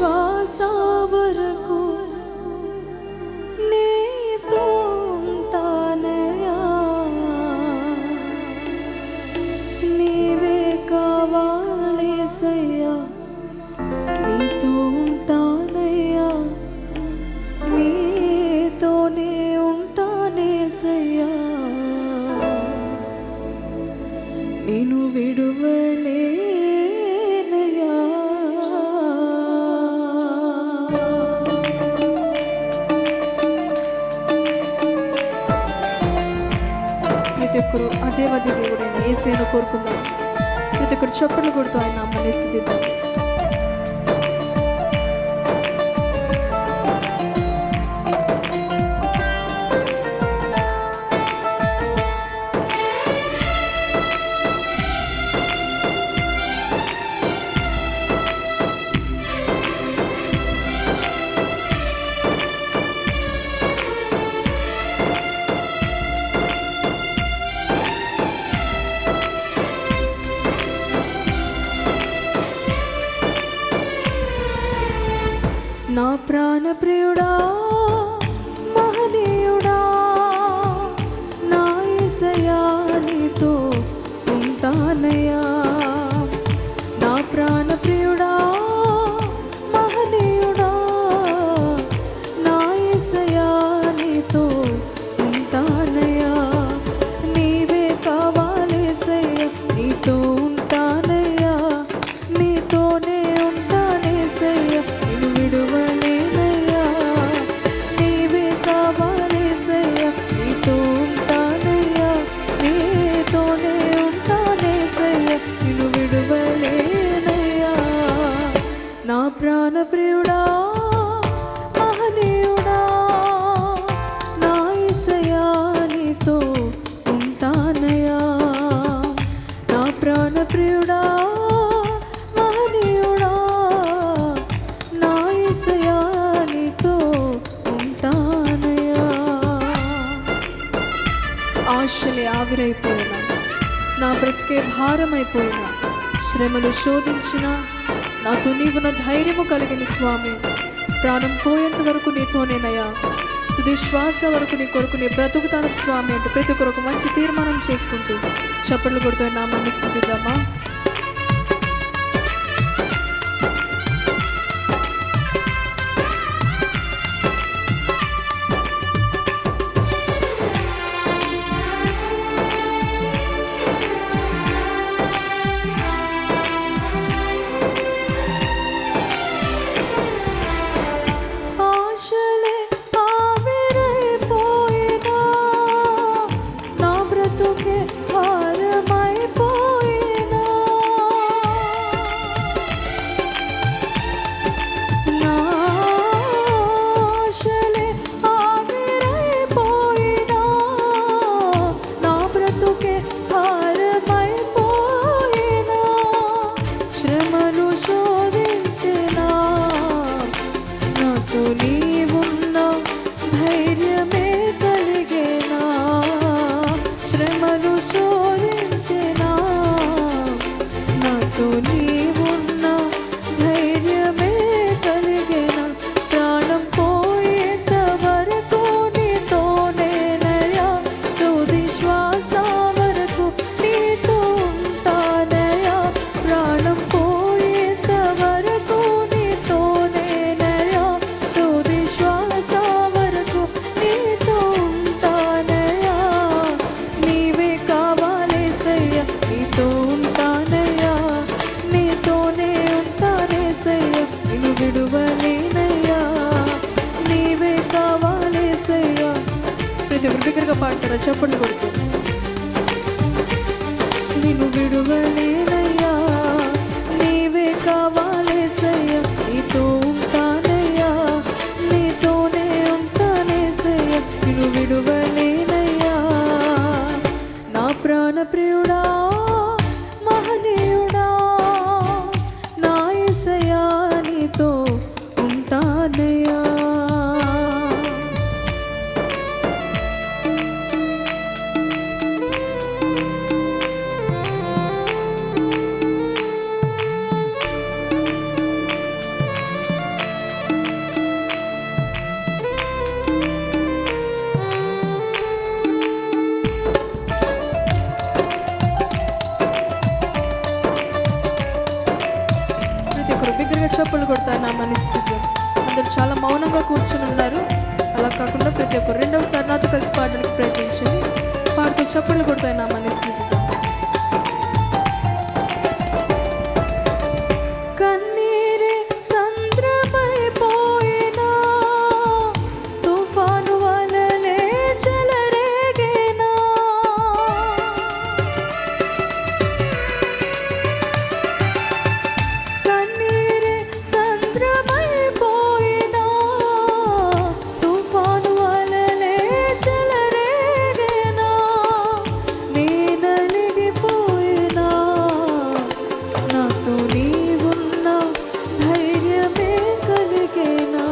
శ్వాస వరకు నీతో ఉంటానయ్యా, నీవే కావాలేసయ్యా, నీతో ఉంటానయ్యా, నీతోనే ఉంటానేసయ్యా, నేను విడువలేనయ్యా. ప్రతి ఒక్కరు ఆ దేవాది దేవుడైన యేసయ్యను కోరుకుందాం. ప్రతి ఒక్కరు చప్పట్లు కొడుతూ ఆయన నామాన్ని స్తుతిద్దాం. నా ప్రాణ ప్రియుడా మహనీయుడా, నా యేసయ్యా నీతో ఉంటానయ్యా. నా ప్రాణ ప్రియుడా మహనీయుడా, నా యేసయ్యా నీతో ఉంటానయ్యా, నీవే కావాలేసయ్యా, నీతో ఉంటానయ్యా, నీతోనే ఉంటానేసయ్యా, నిన్ను విడువలేనయ్యా, నీవే కావాలేసయ్యా, నీతో ఉంటానయ్యా, నీతోనే ఉంటానేసయ్యా, నిన్ను విడువలేనయ్యా. నా ప్రాణ ప్రియుడా మహనీయుడా, నా యేసయ్యా నీతో ఉంటానయ్యా. నా ప్రాణ ప్రియుడా మహనీయుడా, నా యేసయ్యా నీతో ఉంటానయ్యా. ఆశలే ఆవిరైపోయినా, నా బ్రతికే భారమైపోయినా, శ్రమలు శోధించిన నాతో నీవు నా ధైర్యము కలిగిన స్వామి, ప్రాణం పోయేంత వరకు నీతోనేనయ్యా, తుది శ్వాస వరకు నీ కొరకు నీ బ్రతుకుతాను స్వామి అంటే ప్రతి ఒక్కరు మంచి తీర్మానం చేసుకుంటూ చప్పట్లు కొడుతూ నామాన్ని స్తుతిద్దామా. ఆశలే ఆవిరైపోయినా, నా బ్రతుకే భారమైపోయినా, నా ఆశలే ఆవిరైపోయినా, నా బ్రతుకే భారమైపోయినా, శ్రమలు శోధించినా నాతో నీవున్నా ధైర్యమే కలిగేనా, శ్రమలు శోధించినా నాతో నీవున్నా ధైర్యమే కలిగేనా, ప్రాణం పోయేంత వరకు నీతోనేనయ్యా, తుది శ్వాస వరకు నీతో ఉంటానయ్యా, ప్రాణం పోయేంత వరకు నీతోనేనయ్యా, తుది శ్వాస వరకు నీతో ఉంటానయ్యా, నీవే కావాలేసయ్యా, నీతో ఉంటానయ్యా, నీతోనే ఉంటానేసయ్యా, నిన్ను విడువలేనయ్యా, నీవే కావాలేసయ్యా. ప్రతి ఒక్కరు బిగ్గరగా పాడతారా చప్పట్లు కొడుతూ. నిన్ను విడువలేనయ్యా, నీవే కావాలేసయ్యా, నీతో ఉంటానయ్యా, నీతోనే ఉంటానేసయ్యా, నిన్ను విడువలేనయ్యా. నా ప్రాణ ప్రియుడా మహనీయుడా, నా యేసయ్యా నీతో ఉంటానయ్యా. చాలా మౌనంగా కూర్చుని ఉన్నారు. అలా కాకుండా ప్రతి ఒక్కరు రెండవసారి నాతో కలిసి పాడడానికి ప్రయత్నించండి. పాడుతూ చప్పట్లు కొడతాయి నామాన్ని స్థితితో. కన్నీరే సంద్రమైపోయినా, తుఫాను వలె చెలరేగేనా, కన్నీరే సంద్రమైపోయినా, తుఫాను వలె చెలరేగేనా, నేనలిగిపోయినా, నాతో నీవున్న ధైర్యమే కలిగేనా,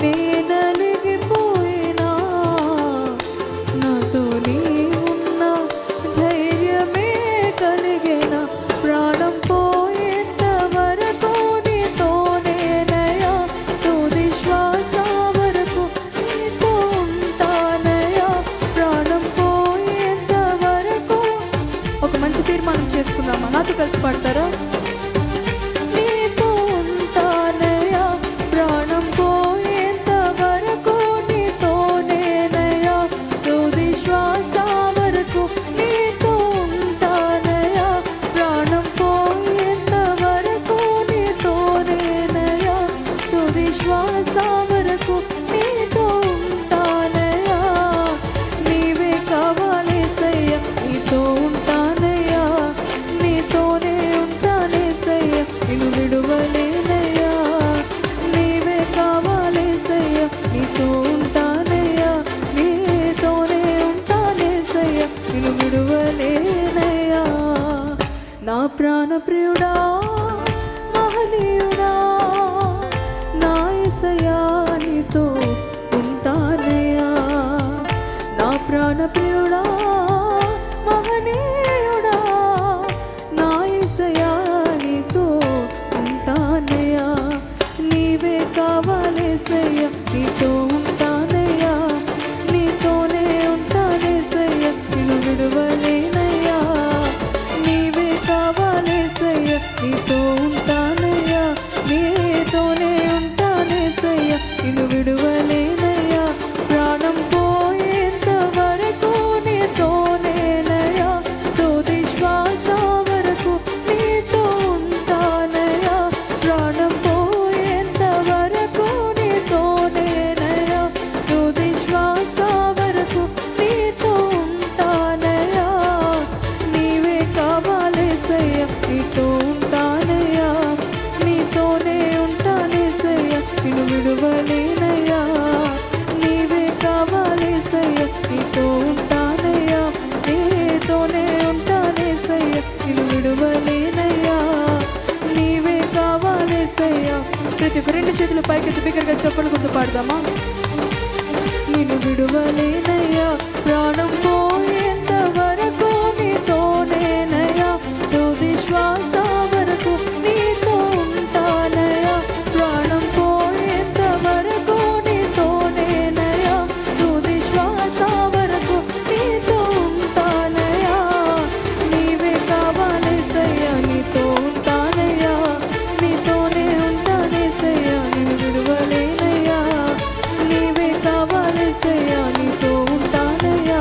నేనలిగిపోయినా, నాతో నీవున్న ధైర్యమే కలిగేనా, ప్రాణం పోయేంత వరకు నీతోనేనయ్యా, తుది శ్వాస వరకు నీతో ఉంటానయ్యా, ప్రాణం పోయేంత వరకు. ఒక మంచి తీర్మానం చేసుకుందామా? నాతో కలిసి పాడతారా? నీతో ఉంటానయ్యా, ప్రాణం పోయేంత వరకు నీతోనేనయ్యా, తుది శ్వాస వరకు నీతో ఉంటానయ్యా, ప్రాణం పోయేంత వరకు నీతోనేనయ్యా, తుది శ్వాస వరకు నీతో ఉంటానయ్యా, నీవే కావాలేసయ్యా, నీతో ఉంటానయ్యా, నీతోనే ఉంటానేసయ్యా, నిన్ను విడువలేనయ్యా, నీవే కావాలేసయ్యా, నీతో ఉంటానయ్యా, నీతోనే ఉంటానేసయ్యా, నిన్ను విడువలేనయ్యా, నా ప్రాణ ప్రియుడా, మహనీయుడా, నా యేసయ్యా, నీతో ఉంటానయ్యా, నా ప్రాణ ప్రియుడా, మహనీయుడా, నా యేసయ్యా, నీతో ఉంటానయ్యా, నీవే కావాలేసయ్యా, నీతో ఉంటానయ్యా, నీతోనే ఉంటానేసయ్యా, నిన్ను విడువలేనయ్యా, నీవే కావాలేసయ్యా, నీతో ఉంటానయ్యా, నీతోనే ఉంటానేసయ్యా, నిన్ను విడువలేనయ్యా, ప్రాణం పోయేంత వరకు నీతోనేనయ్యా, తుది శ్వాస వరకు నీతో ఉంటానయ్యా, ప్రాణం పోయేంత వరకు నీతోనేనయ్యా, తుది శ్వాస వరకు నీతో ఉంటానయ్యా, నీవే కావాలేసయ్యా, నీతో ఉంటానయ్యా, నీతోనే ఉంటానేసయ్యా, నిన్ను విడువలేనయ్యా, నీవే కావాలేసయ్యా, నీతో ఉంటానయ్యా, నీతోనే ఉంటానేసయ్యా, నిన్ను విడువలేనయ్యా, నీవే కావాలేసయ్యా. ప్రతి ఒక్క రెండు చేతులు పైకెత్తి బిగ్గరగా చప్పట్లు కొడుతూ పాడదామా? నిన్ను విడువలేనయ్యా, ప్రాణం పోయేంత వరకు నీతోనేనయ్యా, తుది శ్వాస వరకు నీతో ఉంటానయ్యా, ప్రాణం పోయేంత వరకు నీతోనేనయ్యా, తుది శ్వాస వరకు నీతో ఉంటానయ్యా, నీవే కావాలేసయ్యా, నీతో ఉంటానయ్యా, నీతోనే ఉంటానేసయ్యా, నిన్ను విడువలేనయ్యా, నీవే కావాలేసయ్యా, నీతో ఉంటానయ్యా,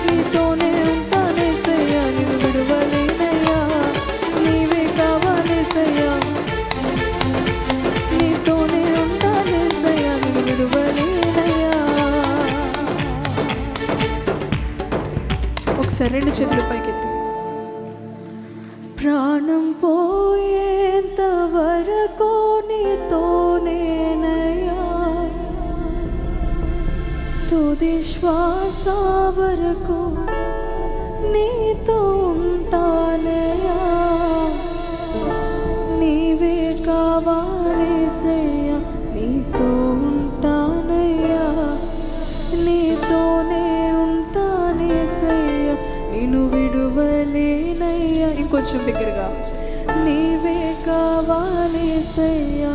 నీతోనే ఉంటానేసయ్యా, నిన్ను విడువలేనయ్యా, నీవే కావాలేసయ్యా, నీతోనే ఉంటానేసయ్యా, నిన్ను విడువలేనయ్యా. ఒకసారి రెండు చేతులు పైకెత్తి. ప్రాణం పోయేంత వరకు నీతోనేనయ్యా, తుది శ్వాస వరకు నీతో ఉంటానయ్యా, నీవే కావాలేసయ్యా, నీతో ఉంటానయ్యా, నీతోనే ఉంటానేసయ్యా, నిన్ను విడువలేనయ్యా. ఇంకొంచెం బిగ్గరగా, నీవే కావాలేసయ్యా,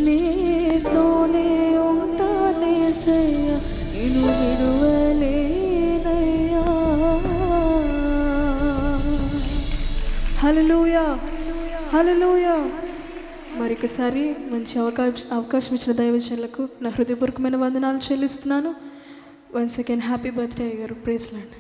నీతోనే ఉంటానేసయ్యా, నిన్ను విడువలేనయ్యా. హల్లెలూయా, హల్లెలూయా. మరొకసారి మంచి అవకాశం ఇచ్చిన దైవజనులకు నా హృదయపూర్వకమైన వందనాలు చెల్లిస్తున్నాను. వన్స్ అగైన్ హ్యాపీ బర్త్డే అయ్యారు. Praise lord.